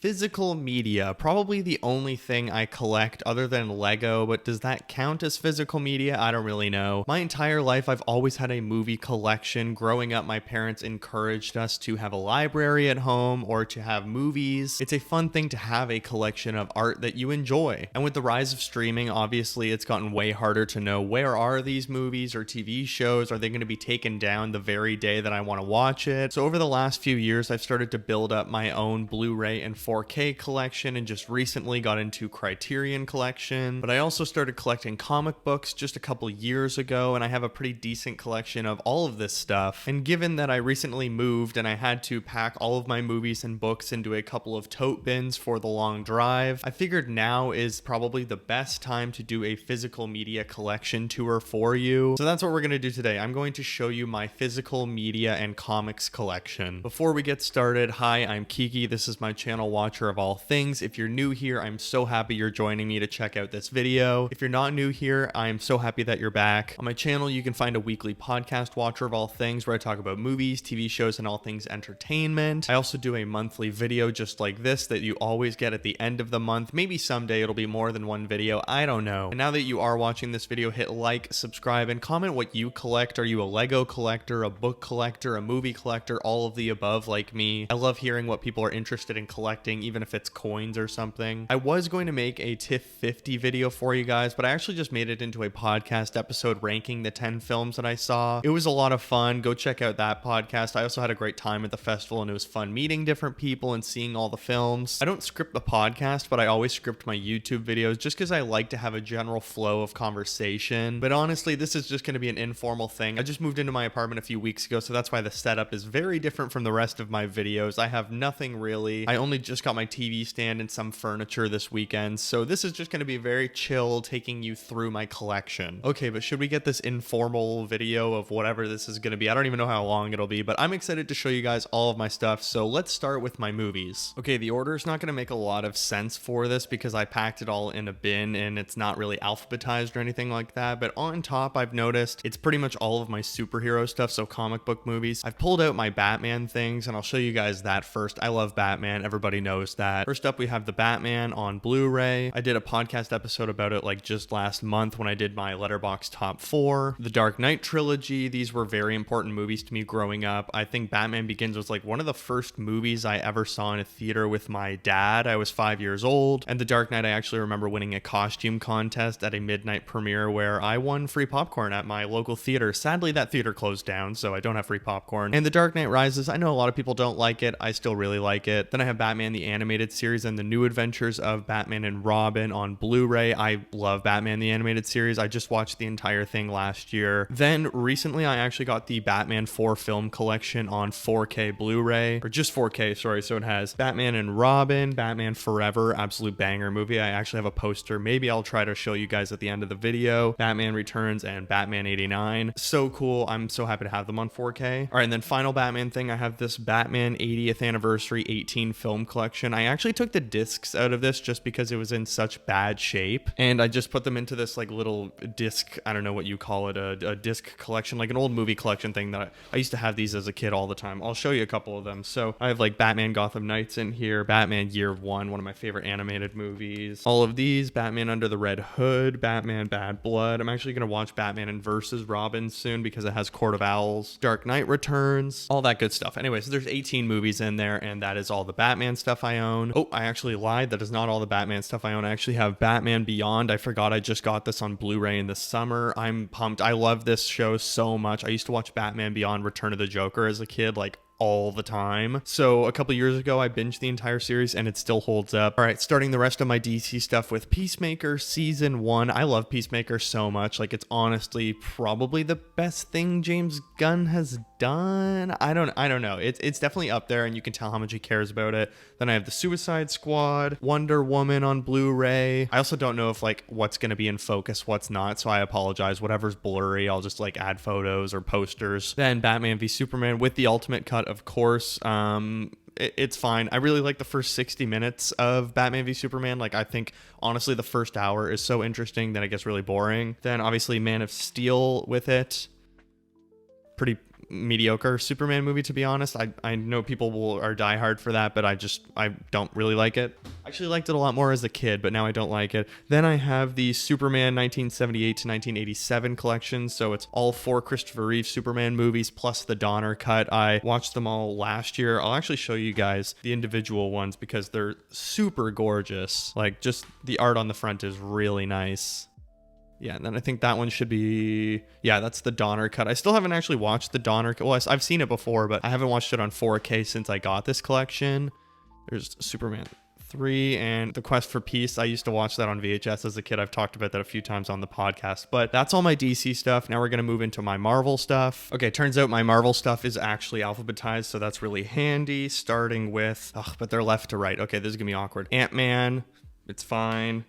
Physical media, probably the only thing I collect other than Lego, but does that count as physical media? I don't really know. My entire life, I've always had a movie collection. Growing up, my parents encouraged us to have a library at home or to have movies. It's a fun thing to have a collection of art that you enjoy. And with the rise of streaming, obviously, it's gotten way harder to know where are these movies or TV shows? Are they going to be taken down the very day that I want to watch it? So over the last few years, I've started to build up my own Blu-ray and 4K collection and just recently got into Criterion collection. But I also started collecting comic books just a couple years ago, and I have a pretty decent collection of all of this stuff. And given that I recently moved and I had to pack all of my movies and books into a couple of tote bins for the long drive, I figured now is probably the best time to do a physical media collection tour for you. So that's what we're going to do today. I'm going to show you my physical media and comics collection. Before we get started, hi, I'm Kiki. This is my channel Watcher of All Things. If you're new here, I'm so happy you're joining me to check out this video. If you're not new here, I'm so happy that you're back. On my channel, you can find a weekly podcast, Watcher of All Things, where I talk about movies, TV shows, and all things entertainment. I also do a monthly video just like this that you always get at the end of the month. Maybe someday it'll be more than one video, I don't know. And now that you are watching this video, hit like, subscribe, and comment what you collect. Are you a Lego collector, a book collector, a movie collector, all of the above like me? I love hearing what people are interested in collecting, even if it's coins or something. I was going to make a TIFF 50 video for you guys, but I actually just made it into a podcast episode ranking the 10 films that I saw. It was a lot of fun. Go check out that podcast. I also had a great time at the festival, and it was fun meeting different people and seeing all the films. I don't script the podcast, but I always script my YouTube videos just because I like to have a general flow of conversation. But honestly, this is just going to be an informal thing. I just moved into my apartment a few weeks ago, so that's why the setup is very different from the rest of my videos. I have nothing really. I only just got my TV stand and some furniture this weekend, so this is just going to be very chill, taking you through my collection. Okay, but should we get this informal video of whatever this is going to be? I don't even know how long it'll be, but I'm excited to show you guys all of my stuff, so let's start with my movies. Okay, the order is not going to make a lot of sense for this because I packed it all in a bin and it's not really alphabetized or anything like that, but on top I've noticed it's pretty much all of my superhero stuff, so comic book movies. I've pulled out my Batman things and I'll show you guys that first. I love Batman, everybody knows that. First up, we have the Batman on Blu-ray. I did a podcast episode about it like just last month when I did my Letterboxd top 4. The Dark Knight trilogy, these were very important movies to me growing up. I think Batman Begins was like one of the first movies I ever saw in a theater with my dad. I was 5 years old, and The Dark Knight, I actually remember winning a costume contest at a midnight premiere where I won free popcorn at my local theater. Sadly, that theater closed down, so I don't have free popcorn. And The Dark Knight Rises, I know a lot of people don't like it. I still really like it. Then I have Batman the Animated Series and the New Adventures of Batman and Robin on Blu-ray. I love Batman the Animated Series. I just watched the entire thing last year. Then recently I actually got the Batman 4 film collection on 4K Blu-ray, or just 4K, sorry. So it has Batman and Robin, Batman Forever, absolute banger movie. I actually have a poster. Maybe I'll try to show you guys at the end of the video. Batman Returns and Batman 89. So cool. I'm so happy to have them on 4K. All right, and then final Batman thing, I have this Batman 80th Anniversary 18 film collection. I actually took the discs out of this just because it was in such bad shape, and I just put them into this like little disc, I don't know what you call it, a disc collection, like an old movie collection thing that I used to have these as a kid all the time. I'll show you a couple of them. So I have like Batman Gotham Knights in here, Batman Year One, one of my favorite animated movies. All of these, Batman Under the Red Hood, Batman Bad Blood. I'm actually going to watch Batman and versus Robin soon because it has Court of Owls, Dark Knight Returns, all that good stuff. Anyway, so there's 18 movies in there, and that is all the Batman stuff I own. Oh, I actually lied. That is not all the Batman stuff I own. I actually have Batman Beyond. I forgot I just got this on Blu-ray in the summer. I'm pumped. I love this show so much. I used to watch Batman Beyond Return of the Joker as a kid, like all the time. So a couple years ago, I binged the entire series and it still holds up. All right, starting the rest of my DC stuff with Peacemaker Season 1. I love Peacemaker so much. Like, it's honestly probably the best thing James Gunn has done. I don't know. It's definitely up there, and you can tell how much he cares about it. Then I have the Suicide Squad, Wonder Woman on Blu-ray. I also don't know if like what's going to be in focus, what's not, so I apologize. Whatever's blurry, I'll just like add photos or posters. Then Batman v Superman with the Ultimate Cut, of course. It's fine. I really like the first 60 minutes of Batman v Superman. Like, I think honestly the first hour is so interesting that it gets really boring. Then obviously Man of Steel with it. Pretty mediocre Superman movie, to be honest. I know people are diehard for that, but I don't really like it. I actually liked it a lot more as a kid, but now I don't like it. Then I have the Superman 1978 to 1987 collection, so it's all 4 Christopher Reeve Superman movies plus the Donner cut. I watched them all last year. I'll actually show you guys the individual ones because they're super gorgeous. Like, just the art on the front is really nice. Yeah, and then I think that one should be... Yeah, that's the Donner cut. I still haven't actually watched the Donner cut. Well, I've seen it before, but I haven't watched it on 4K since I got this collection. There's Superman 3 and The Quest for Peace. I used to watch that on VHS as a kid. I've talked about that a few times on the podcast, but that's all my DC stuff. Now we're going to move into my Marvel stuff. Okay, turns out my Marvel stuff is actually alphabetized, so that's really handy, starting with... but they're left to right. Okay, this is going to be awkward. Ant-Man, it's fine.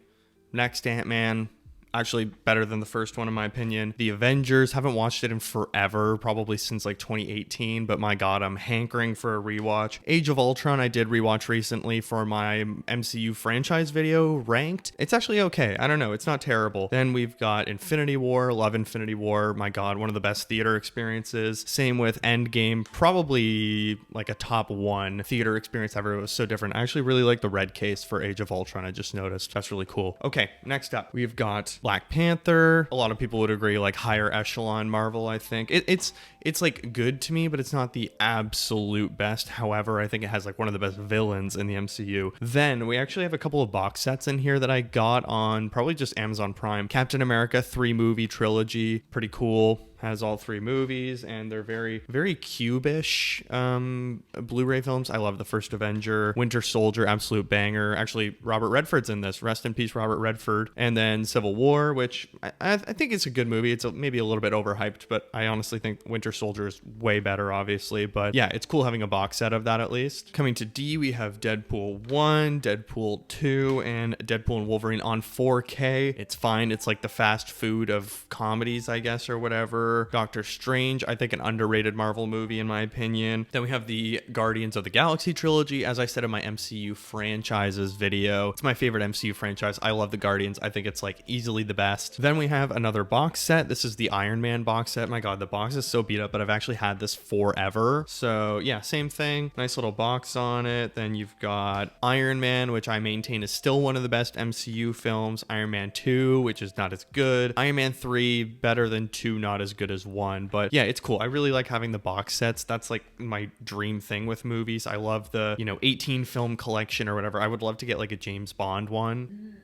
Next Ant-Man, actually better than the first one in my opinion. The Avengers, haven't watched it in forever, probably since like 2018, but my god, I'm hankering for a rewatch. Age of Ultron I did rewatch recently for my MCU franchise video, ranked. It's actually okay. I don't know, it's not terrible. Then we've got Infinity War, love Infinity War, my god, one of the best theater experiences. Same with Endgame, probably like a top 1 theater experience ever. It was so different. I actually really like the red case for Age of Ultron, I just noticed. That's really cool. Okay, next up, we've got Black Panther. A lot of people would agree, like higher echelon Marvel, I think. It's like good to me, but it's not the absolute best. However, I think it has like one of the best villains in the MCU. Then we actually have a couple of box sets in here that I got on probably just Amazon Prime. Captain America 3-movie trilogy, pretty cool. Has all 3 movies, and they're very, very cube-ish Blu-ray films. I love the first Avenger. Winter Soldier, absolute banger. Actually, Robert Redford's in this. Rest in peace, Robert Redford. And then Civil War, which I think it's a good movie. It's maybe a little bit overhyped, but I honestly think Winter Soldier is way better, obviously. But yeah, it's cool having a box set of that at least. Coming to D, we have Deadpool 1, Deadpool 2, and Deadpool and Wolverine on 4K. It's fine. It's like the fast food of comedies, I guess, or whatever. Doctor Strange, I think an underrated Marvel movie in my opinion. Then we have the Guardians of the Galaxy trilogy. As I said in my MCU franchises video, it's my favorite MCU franchise. I love the Guardians. I think it's like easily the best. Then we have another box set. This is the Iron Man box set. My god, the box is so beat up, but I've actually had this forever. So yeah, same thing. Nice little box on it. Then you've got Iron Man, which I maintain is still one of the best MCU films. Iron Man 2, which is not as good. Iron Man 3, better than 2, not as good as 1, but yeah, it's cool. I really like having the box sets. That's like my dream thing with movies. I love the 18 film collection or whatever. I would love to get like a James Bond one.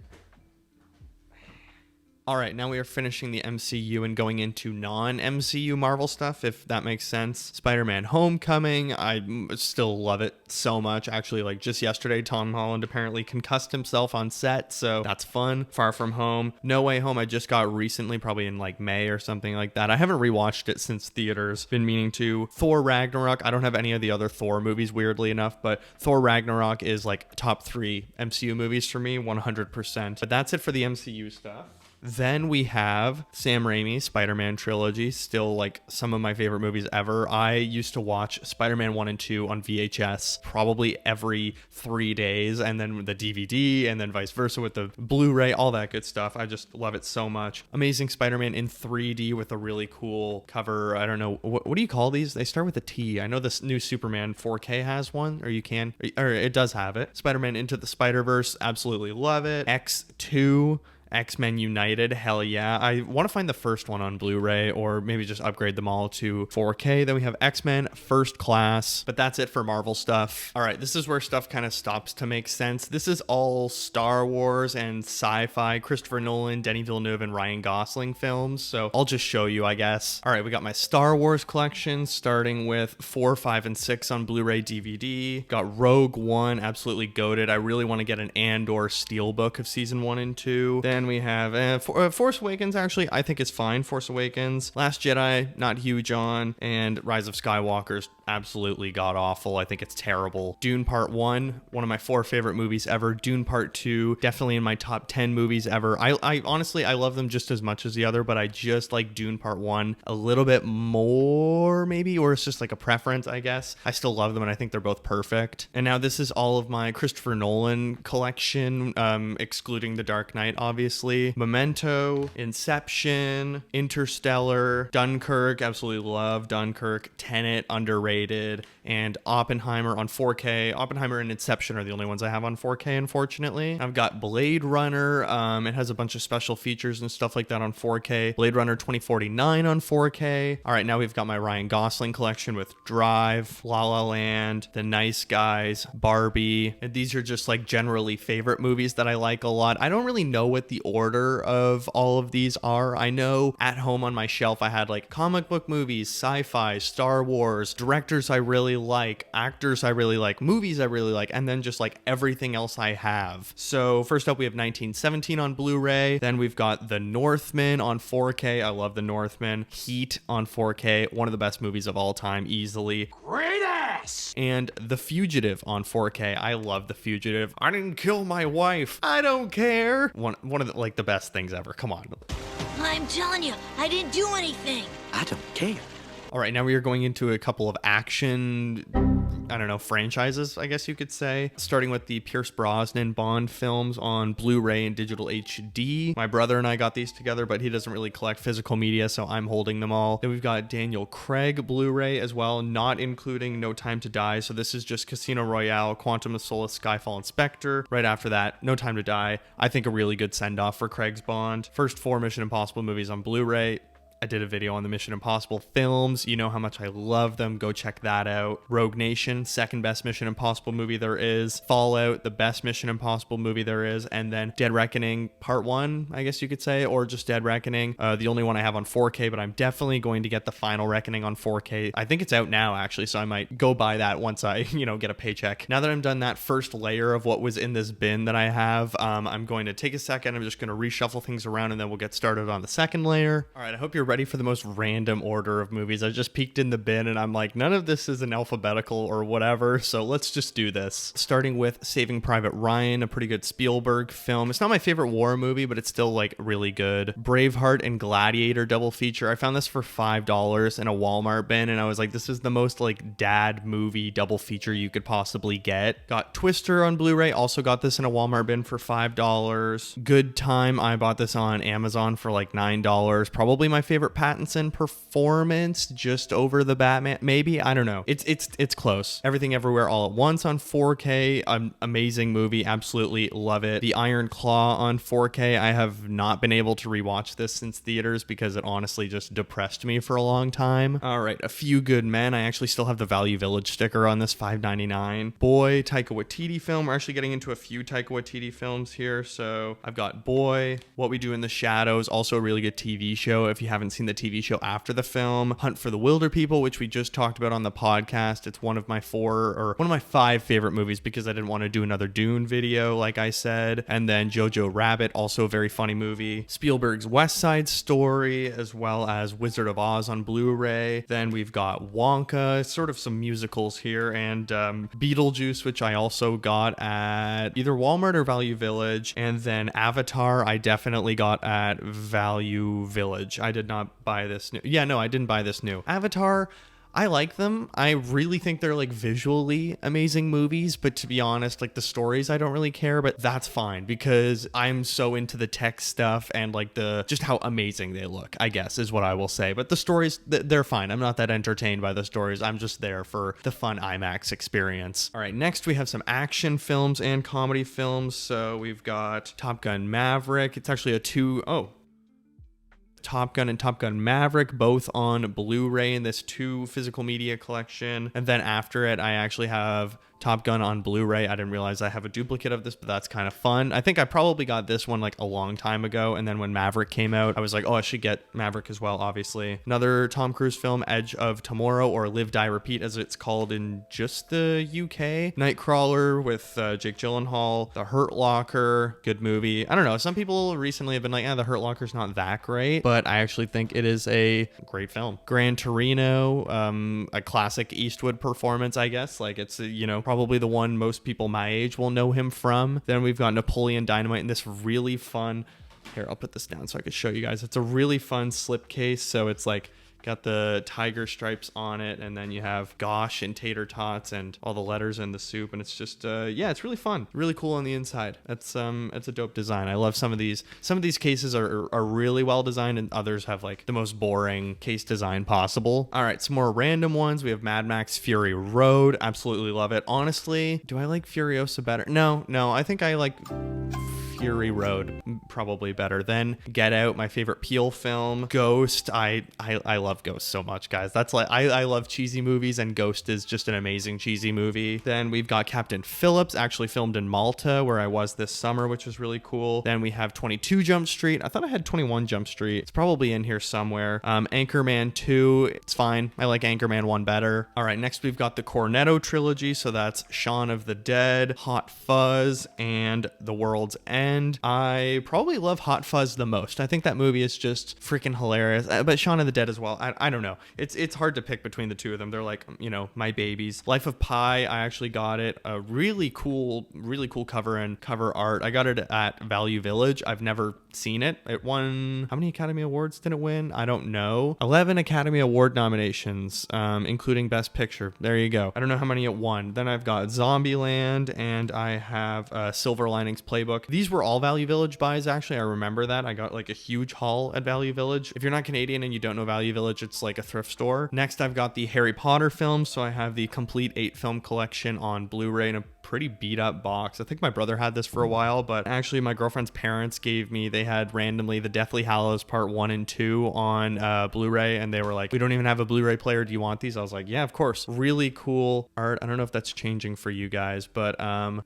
All right, now we are finishing the MCU and going into non-MCU Marvel stuff, if that makes sense. Spider-Man Homecoming, I still love it so much. Actually, like just yesterday, Tom Holland apparently concussed himself on set, so that's fun. Far From Home. No Way Home, I just got recently, probably in like May or something like that. I haven't rewatched it since theaters. Been meaning to. Thor Ragnarok, I don't have any of the other Thor movies, weirdly enough, but Thor Ragnarok is like top 3 MCU movies for me, 100%. But that's it for the MCU stuff. Then we have Sam Raimi's Spider-Man trilogy, still like some of my favorite movies ever. I used to watch Spider-Man 1 and 2 on VHS probably every 3 days, and then the DVD, and then vice versa with the Blu-ray, all that good stuff. I just love it so much. Amazing Spider-Man in 3D with a really cool cover. I don't know, what do you call these? They start with a T. I know this new Superman 4K has one, or it does have it. Spider-Man Into the Spider-Verse, absolutely love it. X2, X-Men United, hell yeah. I want to find the first one on Blu-ray, or maybe just upgrade them all to 4K. Then we have X-Men First Class, but that's it for Marvel stuff. All right, this is where stuff kind of stops to make sense. This is all Star Wars and sci-fi, Christopher Nolan, Denis Villeneuve, and Ryan Gosling films, so I'll just show you, I guess. All right, we got my Star Wars collection, starting with 4, 5, and 6 on Blu-ray DVD. Got Rogue One, absolutely goated. I really want to get an Andor Steelbook of Season 1 and 2. Then we have Force Awakens, actually, I think it's fine. Force Awakens. Last Jedi, not huge on. And Rise of Skywalker's absolutely god-awful. I think it's terrible. Dune Part 1, one of my 4 favorite movies ever. Dune Part 2, definitely in my top 10 movies ever. I honestly, I love them just as much as the other, but I just like Dune Part 1 a little bit more, maybe, or it's just like a preference, I guess. I still love them, and I think they're both perfect. And now this is all of my Christopher Nolan collection, excluding The Dark Knight, obviously. obviously. Memento, Inception, Interstellar, Dunkirk, absolutely love Dunkirk. Tenet, underrated. And Oppenheimer on 4K. Oppenheimer and Inception are the only ones I have on 4K, unfortunately. I've got Blade Runner. It has a bunch of special features and stuff like that on 4K. Blade Runner 2049 on 4K. All right, now we've got my Ryan Gosling collection with Drive, La La Land, The Nice Guys, Barbie. And these are just like generally favorite movies that I like a lot. I don't really know what the order of all of these are. I know at home on my shelf I had like comic book movies, sci-fi, Star Wars, directors I really like, actors I really like, movies I really like, and then just like everything else I have. So first up we have 1917 on Blu-ray. Then we've got The Northman on 4K. I love The Northman. Heat on 4K. One of the best movies of all time, easily. Great ass! And The Fugitive on 4K. I love The Fugitive. I didn't kill my wife. I don't care. One of the, like the best things ever. Come on. I'm telling you, I didn't do anything. I don't care. All right, now we are going into a couple of action, I don't know, franchises, I guess you could say. Starting with the Pierce Brosnan Bond films on Blu-ray and digital HD. My brother and I got these together, but he doesn't really collect physical media, so I'm holding them all. Then we've got Daniel Craig Blu-ray as well, not including No Time to Die. So this is just Casino Royale, Quantum of Solace, Skyfall, and Spectre. Right after that, No Time to Die. I think a really good send-off for Craig's Bond. First 4 Mission Impossible movies on Blu-ray. I did a video on the Mission Impossible films. You know how much I love them. Go check that out. Rogue Nation, second best Mission Impossible movie there is. Fallout, the best Mission Impossible movie there is. And then Dead Reckoning Part 1, I guess you could say, or just Dead Reckoning. The only one I have on 4K, but I'm definitely going to get the Final Reckoning on 4K. I think it's out now, actually, so I might go buy that once I, get a paycheck. Now that I'm done that first layer of what was in this bin that I have, I'm going to take a second. I'm just going to reshuffle things around, and then we'll get started on the second layer. All right, I hope you're ready for the most random order of movies. I just peeked in the bin and I'm like, none of this is an alphabetical or whatever, so let's just do this. Starting with Saving Private Ryan, a pretty good Spielberg film. It's not my favorite war movie, but it's still like really good. Braveheart and Gladiator double feature. I found this for $5 in a Walmart bin, and I was like, this is the most like dad movie double feature you could possibly get. Got Twister on Blu-ray, also got this in a Walmart bin for $5. Good Time, I bought this on Amazon for like $9. Probably my favorite Pattinson performance, just over the Batman, maybe. I don't know. It's close. Everything Everywhere All at Once on 4K, amazing movie, absolutely love it. The Iron Claw on 4K. I have not been able to rewatch this since theaters because it honestly just depressed me for a long time. All right, A Few Good Men. I actually still have the Value Village sticker on this, $5.99. Boy, Taika Waititi film. We're actually getting into a few Taika Waititi films here. So I've got Boy, What We Do in the Shadows, also a really good TV show if you haven't seen the TV show after the film. Hunt for the Wilder People, which we just talked about on the podcast. It's one of my 5 favorite movies because I didn't want to do another Dune video, like I said. And then Jojo Rabbit, also a very funny movie. Spielberg's West Side Story, as well as Wizard of Oz on Blu-ray. Then we've got Wonka, sort of some musicals here, and Beetlejuice, which I also got at either Walmart or Value Village. And then Avatar, I definitely got at Value Village. I did not buy this new. Yeah, no, I didn't buy this new. Avatar, I like them. I really think they're like visually amazing movies, but to be honest, like the stories, I don't really care, but that's fine because I'm so into the tech stuff and like just how amazing they look, I guess is what I will say. But the stories, they're fine. I'm not that entertained by the stories. I'm just there for the fun IMAX experience. All right, next we have some action films and comedy films. So we've got Top Gun Maverick. It's actually Top Gun and Top Gun Maverick, both on Blu-ray in this 2 physical media collection. And then after it, I actually have Top Gun on Blu-ray. I didn't realize I have a duplicate of this, but that's kind of fun. I think I probably got this one like a long time ago, and then when Maverick came out, I was like, oh, I should get Maverick as well, obviously. Another Tom Cruise film, Edge of Tomorrow, or Live, Die, Repeat, as it's called in just the UK. Nightcrawler with Jake Gyllenhaal. The Hurt Locker, good movie. I don't know, some people recently have been like, The Hurt Locker's not that great, but I actually think it is a great film. Gran Torino, a classic Eastwood performance, I guess. Like it's, probably the one most people my age will know him from. Then we've got Napoleon Dynamite and this really fun, here, I'll put this down so I can show you guys. It's a really fun slipcase. So it's like Got the tiger stripes on it, and then you have gosh and tater tots and all the letters in the soup, and it's just yeah, it's really fun, really cool on the inside. It's a dope design. I love some of these cases are really well designed, and others have like the most boring case design possible. All right, some more random ones. We have Mad Max Fury Road. Absolutely love it. Honestly, do I like Furiosa better? No, I think I like Fury Road probably better. Then Get Out, my favorite Peele film. Ghost, I love Ghost so much, guys. That's like I love cheesy movies, and Ghost is just an amazing cheesy movie. Then we've got Captain Phillips, actually filmed in Malta, where I was this summer, which was really cool. Then we have 22 Jump Street. I thought I had 21 Jump Street. It's probably in here somewhere. Anchorman 2, it's fine. I like Anchorman 1 better. All right, next we've got the Cornetto trilogy. So that's Shaun of the Dead, Hot Fuzz, and The World's End. I probably love Hot Fuzz the most. I think that movie is just freaking hilarious. But Shaun of the Dead as well. I don't know. It's hard to pick between the two of them. They're like, my babies. Life of Pi, I actually got it. A really cool cover and cover art. I got it at Value Village. I've never seen it. It won, how many Academy Awards did it win? I don't know. 11 Academy Award nominations, including Best Picture. There you go. I don't know how many it won. Then I've got Zombieland, and I have Silver Linings Playbook. These were all Value Village buys, actually. I remember that. I got like a huge haul at Value Village. If you're not Canadian and you don't know Value Village, it's like a thrift store. Next, I've got the Harry Potter films. So I have the complete 8-film collection on Blu-ray in a pretty beat up box. I think my brother had this for a while, but actually my girlfriend's parents gave me, they had randomly the Deathly Hallows Part 1 and 2 on Blu-ray, and they were like, we don't even have a Blu-ray player. Do you want these? I was like, yeah, of course. Really cool art. I don't know if that's changing for you guys, but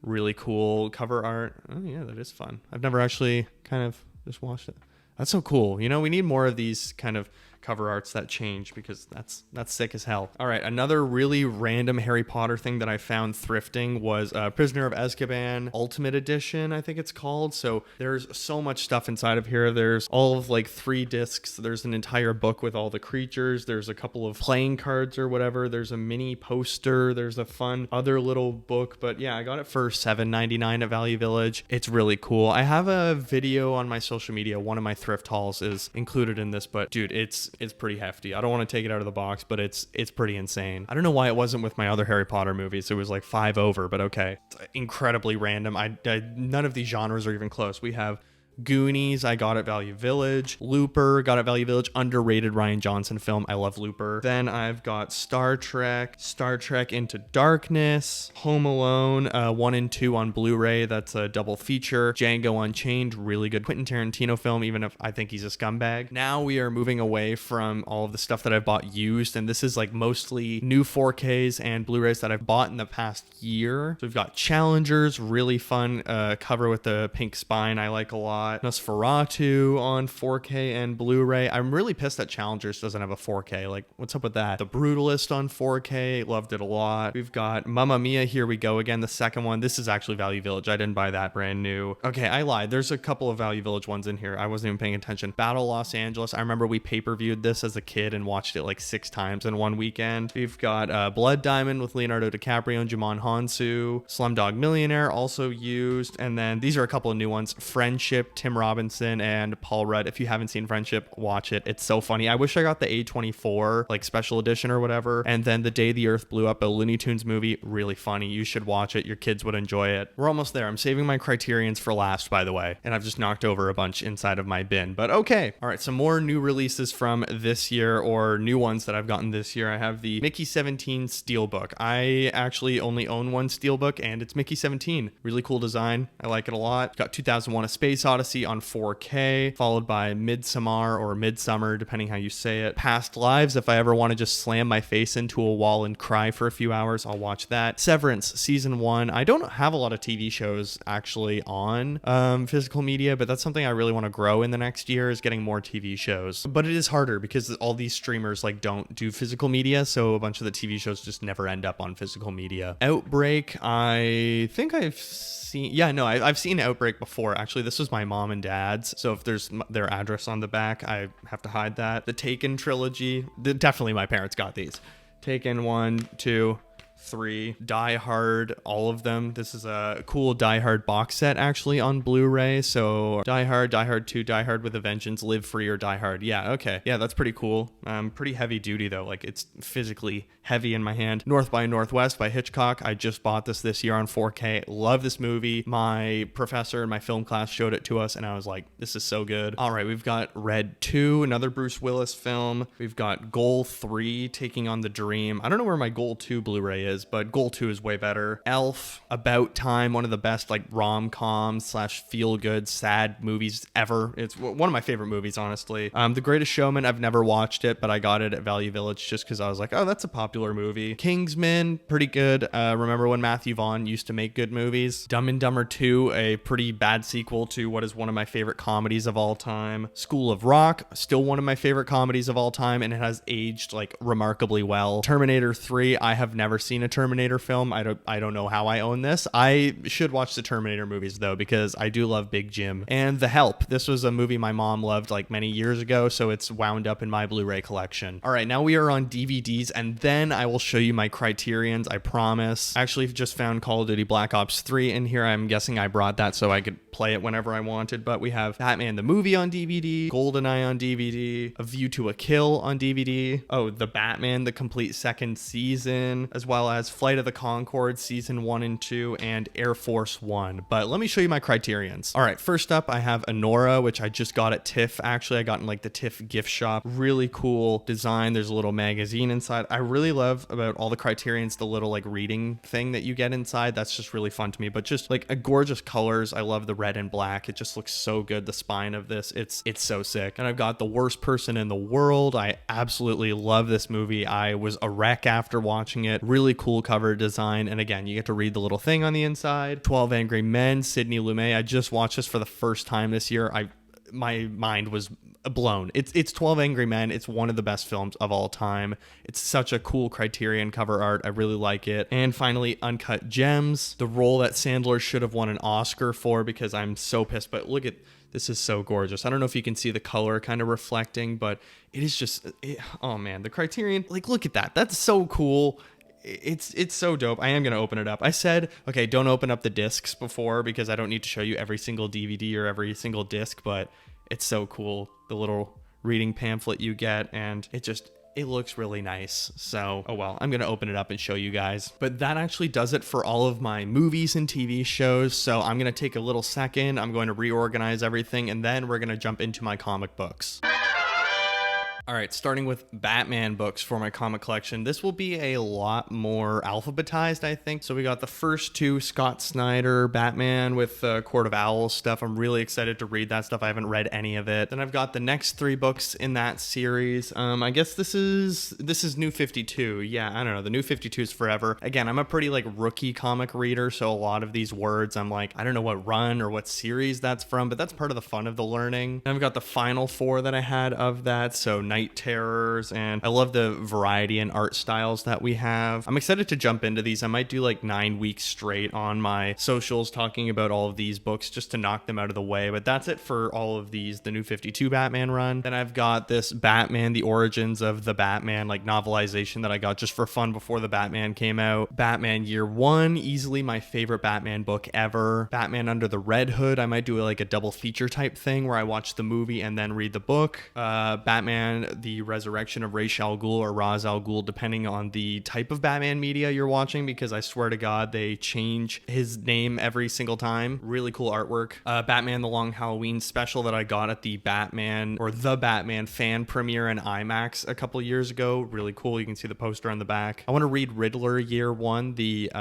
really cool cover art. Oh yeah, that is fun. I've never actually kind of just watched it. That's so cool. We need more of these kind of cover arts that change, because that's sick as hell. All right, another really random Harry Potter thing that I found thrifting was Prisoner of Azkaban Ultimate Edition, I think it's called. So there's so much stuff inside of here. There's all of like 3 discs. There's an entire book with all the creatures. There's a couple of playing cards or whatever. There's a mini poster. There's a fun other little book. But yeah, I got it for $7.99 at Value Village. It's really cool. I have a video on my social media. One of my thrift hauls is included in this, but dude, it's pretty hefty. I don't want to take it out of the box, but it's pretty insane. I don't know why it wasn't with my other Harry Potter movies. It was like 5 over, but okay. It's incredibly random. None of these genres are even close. We have Goonies, I got at Value Village. Looper, got at Value Village. Underrated Rian Johnson film. I love Looper. Then I've got Star Trek Into Darkness, Home Alone 1 and 2 on Blu-ray. That's a double feature. Django Unchained, really good Quentin Tarantino film, even if I think he's a scumbag. Now we are moving away from all of the stuff that I've bought used, and this is like mostly new 4Ks and Blu-rays that I've bought in the past year. So we've got Challengers, really fun cover with the pink spine, I like a lot. Nosferatu on 4K and Blu-ray. I'm really pissed that Challengers doesn't have a 4K. Like, what's up with that? The Brutalist on 4K, loved it a lot. We've got Mamma Mia, Here We Go Again, the second one. This is actually Value Village. I didn't buy that, brand new. Okay, I lied. There's a couple of Value Village ones in here. I wasn't even paying attention. Battle Los Angeles. I remember we pay-per-viewed this as a kid and watched it like 6 times in one weekend. We've got Blood Diamond with Leonardo DiCaprio and Jimon Hansu. Slumdog Millionaire, also used. And then these are a couple of new ones. Friendship, Tim Robinson and Paul Rudd. If you haven't seen Friendship, watch it. It's so funny. I wish I got the A24 like special edition or whatever. And then The Day the Earth Blew Up, a Looney Tunes movie, really funny. You should watch it. Your kids would enjoy it. We're almost there. I'm saving my Criterions for last, by the way. And I've just knocked over a bunch inside of my bin, but okay. All right, some more new releases from this year, or new ones that I've gotten this year. I have the Mickey 17 Steelbook. I actually only own one Steelbook, and it's Mickey 17. Really cool design. I like it a lot. Got 2001: A Space Odyssey on 4K, followed by Midsommar or Midsummer, depending how you say it. Past Lives, if I ever want to just slam my face into a wall and cry for a few hours, I'll watch that. Severance Season 1. I don't have a lot of TV shows actually on physical media, but that's something I really want to grow in the next year, is getting more TV shows. But it is harder because all these streamers like don't do physical media, so a bunch of the TV shows just never end up on physical media. Outbreak, I think I've seen Outbreak before. Actually, this was my mom and dad's, so if there's their address on the back, I have to hide that. The Taken trilogy, definitely my parents got these. Taken 1, 2, 3, Die Hard, all of them. This is a cool Die Hard box set actually on Blu-ray. So Die Hard, Die Hard 2, Die Hard with a Vengeance, Live Free, or Die Hard. Yeah, okay. Yeah, that's pretty cool. Pretty heavy duty though. Like, it's physically heavy in my hand. North by Northwest by Hitchcock. I just bought this year on 4K. Love this movie. My professor in my film class showed it to us and I was like, this is so good. All right, we've got Red 2, another Bruce Willis film. We've got Goal 3, Taking on the Dream. I don't know where my Goal 2 Blu-ray is, but Goal 2 is way better. Elf, About Time, one of the best like rom-com / feel-good sad movies ever. It's one of my favorite movies, honestly. The Greatest Showman, I've never watched it, but I got it at Value Village just because I was like, oh, that's a popular movie. Kingsman, pretty good. Remember when Matthew Vaughn used to make good movies? Dumb and Dumber 2, a pretty bad sequel to what is one of my favorite comedies of all time. School of Rock, still one of my favorite comedies of all time, and it has aged like remarkably well. Terminator 3, I have never seen a Terminator film. I don't know how I own this. I should watch the Terminator movies though, because I do love Big Jim. And The Help, this was a movie my mom loved like many years ago, so it's wound up in my Blu-ray collection. All right, now we are on DVDs, and then I will show you my Criterions, I promise. I actually just found Call of Duty Black Ops 3 in here. I'm guessing I brought that so I could play it whenever I wanted, but we have Batman the movie on DVD, GoldenEye on DVD, A View to a Kill on DVD, oh, The Batman, the complete second season, as well as Flight of the Conchords season 1 and 2, and Air Force 1. But let me show you my Criterions. All right, first up, I have Anora, which I just got at TIFF. Actually, I got in like the TIFF gift shop. Really cool design. There's a little magazine inside. I really love about all the Criterions the little like reading thing that you get inside. That's just really fun to me. But just like a gorgeous colors. I love the red and black. It just looks so good. The spine of this, it's so sick. And I've got The Worst Person in the World. I absolutely love this movie. I was a wreck after watching it. Really cool cover design. And again, you get to read the little thing on the inside. 12 Angry Men, Sidney Lumet. I just watched this for the first time this year. My mind was blown. It's 12 Angry Men. It's one of the best films of all time. It's such a cool Criterion cover art. I really like it. And finally, Uncut Gems, the role that Sandler should have won an Oscar for, because I'm so pissed. But look at this, is so gorgeous. I don't know if you can see the color kind of reflecting, but it is just oh man, the Criterion, like, look at that. That's so cool. It's so dope. I am going to open it up. I said, okay, don't open up the discs before because I don't need to show you every single DVD or every single disc, but it's so cool. The little reading pamphlet you get, and it looks really nice. So, oh well, I'm going to open it up and show you guys. But that actually does it for all of my movies and TV shows. So I'm going to take a little second. I'm going to reorganize everything, and then we're going to jump into my comic books. All right, starting with Batman books for my comic collection. This will be a lot more alphabetized, I think. So we got the first two, Scott Snyder Batman with Court of Owls stuff. I'm really excited to read that stuff. I haven't read any of it. Then I've got the next 3 books in that series. I guess this is New 52. Yeah, I don't know. The New 52 is forever. Again, I'm a pretty like rookie comic reader, so a lot of these words, I'm like, I don't know what run or what series that's from, but that's part of the fun of the learning. And I've got the final 4 that I had of that. So Night Terrors, and I love the variety and art styles that we have. I'm excited to jump into these. I might do like 9 weeks straight on my socials talking about all of these books just to knock them out of the way, but that's it for all of these, the New 52 Batman run. Then I've got this Batman, the Origins of the Batman like novelization that I got just for fun before the Batman came out. Batman Year One, easily my favorite Batman book ever. Batman Under the Red Hood, I might do like a double feature type thing where I watch the movie and then read the book. Batman, the Resurrection of Ra's al Ghul or Ra's al Ghul, depending on the type of Batman media you're watching, because I swear to God, they change his name every single time. Really cool artwork. Batman the Long Halloween special that I got at the Batman fan premiere in IMAX a couple years ago. Really cool. You can see the poster on the back. I want to read Riddler Year One, the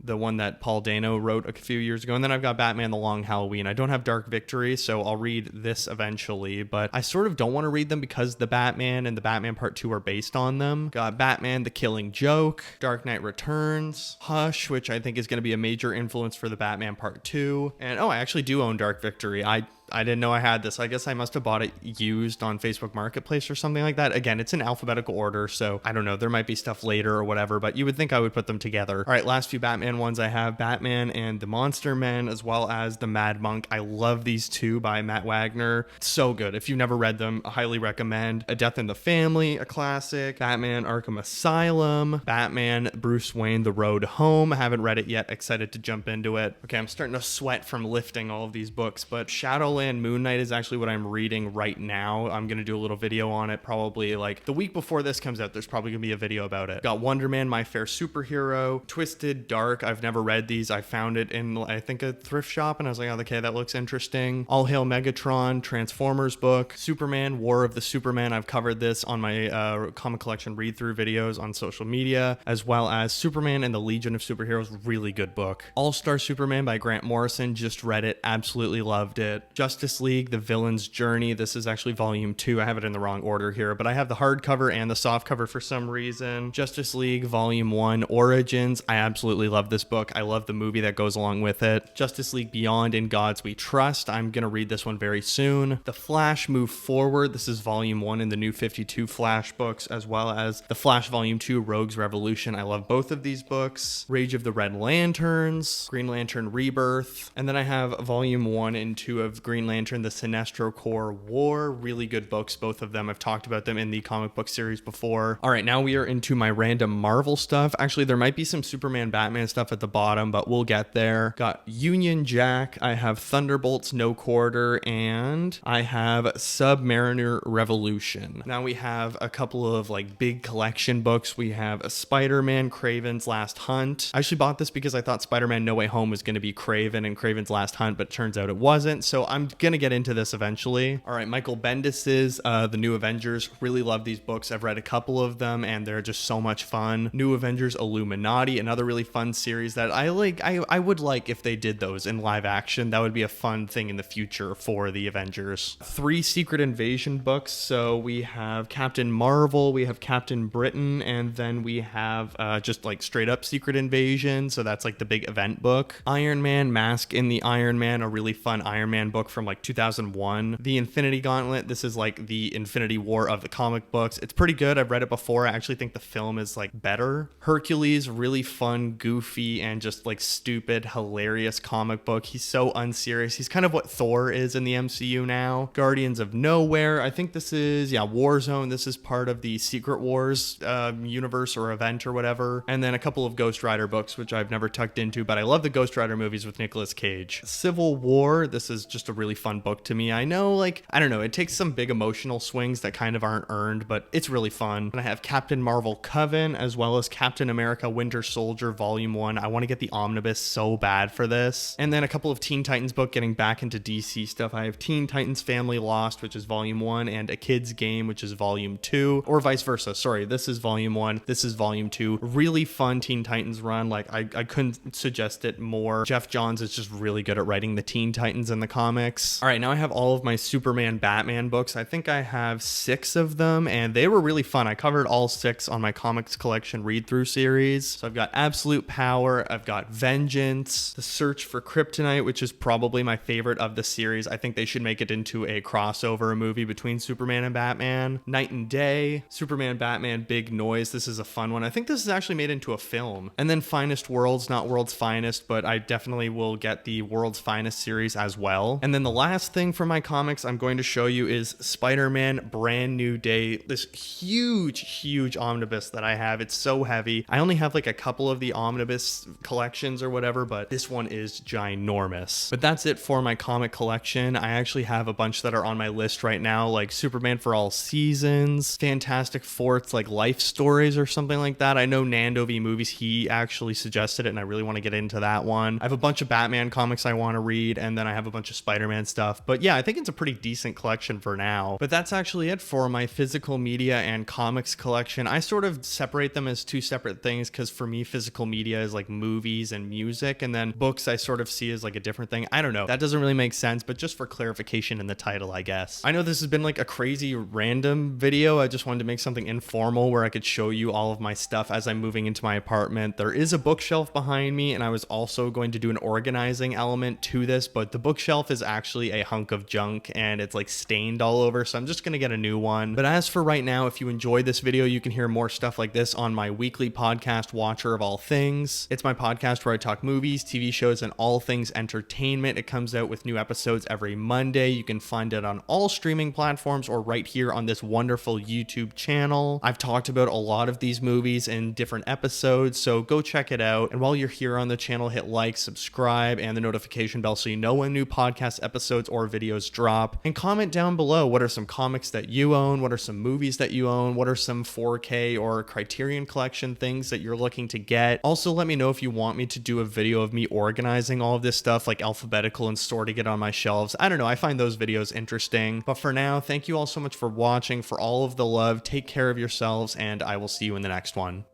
one that Paul Dano wrote a few years ago. And then I've got Batman the Long Halloween. I don't have Dark Victory, so I'll read this eventually, but I sort of don't want to read them because the Batman and the Batman Part 2 are based on them. Got Batman the Killing Joke, Dark Knight Returns, Hush, which I think is going to be a major influence for the Batman Part 2. And oh, I actually do own Dark Victory. I I didn't know I had this. I guess I must have bought it used on Facebook Marketplace or something like that. Again, it's in alphabetical order, so I don't know. There might be stuff later or whatever, but you would think I would put them together. All right, last few Batman ones I have: Batman and the Monster Men, as well as the Mad Monk. I love these two by Matt Wagner. So good. If you've never read them, I highly recommend. A Death in the Family, a classic. Batman Arkham Asylum. Batman Bruce Wayne The Road Home. I haven't read it yet. Excited to jump into it. Okay, I'm starting to sweat from lifting all of these books, but Shadowland Moon Knight is actually what I'm reading right now. I'm going to do a little video on it probably like the week before this comes out. There's probably going to be a video about it. Got Wonder Man, My Fair Superhero, Twisted Dark. I've never read these. I found it in, I think, a thrift shop, and I was like, oh, okay, that looks interesting. All Hail Megatron, Transformers book, Superman, War of the Superman. I've covered this on my comic collection read-through videos on social media, as well as Superman and the Legion of Superheroes. Really good book. All-Star Superman by Grant Morrison. Just read it. Absolutely loved it. Justice League, The Villain's Journey. This is actually volume 2. I have it in the wrong order here, but I have the hardcover and the softcover for some reason. Justice League volume 1, Origins. I absolutely love this book. I love the movie that goes along with it. Justice League Beyond, In Gods We Trust. I'm going to read this one very soon. The Flash Move Forward. This is volume 1 in the New 52 Flash books, as well as The Flash volume 2, Rogue's Revolution. I love both of these books. Rage of the Red Lanterns, Green Lantern Rebirth, and then I have volume 1 and 2 of Green Lantern, The Sinestro Corps War. Really good books, both of them. I've talked about them in the comic book series before. All right, now we are into my random Marvel stuff. Actually, there might be some Superman, Batman stuff at the bottom, but we'll get there. Got Union Jack. I have Thunderbolts No Quarter, and I have Submariner Revolution. Now we have a couple of like big collection books. We have a Spider-Man, Kraven's Last Hunt. I actually bought this because I thought Spider-Man No Way Home was going to be Kraven and Kraven's Last Hunt, but it turns out it wasn't. So I'm going to get into this eventually. All right, Michael Bendis's The New Avengers. Really love these books. I've read a couple of them and they're just so much fun. New Avengers Illuminati, another really fun series that I like. I would like if they did those in live action. That would be a fun thing in the future for the Avengers. 3 Secret Invasion books. So we have Captain Marvel, we have Captain Britain, and then we have just like straight up Secret Invasion. So that's like the big event book. Iron Man, Mask in the Iron Man, a really fun Iron Man book from like 2001. The Infinity Gauntlet. This is like the Infinity War of the comic books. It's pretty good. I've read it before. I actually think the film is like better. Hercules, really fun, goofy, and just like stupid, hilarious comic book. He's so unserious. He's kind of what Thor is in the MCU now. Guardians of Nowhere. I think this is, Warzone. This is part of the Secret Wars universe or event or whatever. And then a couple of Ghost Rider books, which I've never tucked into, but I love the Ghost Rider movies with Nicolas Cage. Civil War. This is just a really fun book to me. I know, like, I don't know, it takes some big emotional swings that kind of aren't earned, but it's really fun. And I have Captain Marvel Coven, as well as Captain America Winter Soldier Volume 1. I want to get the omnibus so bad for this. And then a couple of Teen Titans book, getting back into DC stuff. I have Teen Titans Family Lost, which is Volume 1, and A Kid's Game, which is Volume 2, or vice versa. Sorry, this is Volume 1, this is Volume 2. Really fun Teen Titans run. Like, I couldn't suggest it more. Jeff Johns is just really good at writing the Teen Titans in the comics. All right, now I have all of my Superman, Batman books. I think I have 6 of them, and they were really fun. I covered all 6 on my comics collection read-through series. So I've got Absolute Power, I've got Vengeance, The Search for Kryptonite, which is probably my favorite of the series. I think they should make it into a crossover movie between Superman and Batman. Night and Day, Superman, Batman, Big Noise. This is a fun one. I think this is actually made into a film. And then Finest Worlds, not World's Finest, but I definitely will get the World's Finest series as well. And then the last thing from my comics I'm going to show you is Spider-Man Brand New Day. This huge omnibus that I have. It's so heavy. I only have like a couple of the omnibus collections or whatever, but this one is ginormous. But that's it for my comic collection. I actually have a bunch that are on my list right now, like Superman for All Seasons, Fantastic Four, it's like Life Stories or something like that. I know Nando V Movies, he actually suggested it, and I really want to get into that one. I have a bunch of Batman comics I want to read, and then I have a bunch of Spider-Man stuff. But yeah, I think it's a pretty decent collection for now. But that's actually it for my physical media and comics collection. I sort of separate them as 2 separate things because for me, physical media is like movies and music, and then books I sort of see as like a different thing. I don't know. That doesn't really make sense, but just for clarification in the title, I guess. I know this has been like a crazy random video. I just wanted to make something informal where I could show you all of my stuff as I'm moving into my apartment. There is a bookshelf behind me, and I was also going to do an organizing element to this, but the bookshelf is actually actually a hunk of junk and it's like stained all over, so I'm just gonna get a new one. But as for right now, if you enjoyed this video, you can hear more stuff like this on my weekly podcast, Watcher of All Things. It's my podcast where I talk movies, TV shows, and all things entertainment. It comes out with new episodes every Monday. You can find it on all streaming platforms or right here on this wonderful YouTube channel. I've talked about a lot of these movies in different episodes, so go check it out. And while you're here on the channel, hit like, subscribe, and the notification bell so you know when new podcast episodes or videos drop. And comment down below, what are some comics that you own? What are some movies that you own? What are some 4K or Criterion collection things that you're looking to get? Also, let me know if you want me to do a video of me organizing all of this stuff, like alphabetical and sorting it on my shelves. I don't know, I find those videos interesting. But for now, thank you all so much for watching, for all of the love. Take care of yourselves, and I will see you in the next one.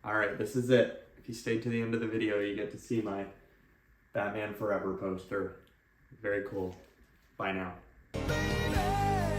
Alright, this is it. If you stayed to the end of the video, you get to see my Batman Forever poster. Very cool. Bye now.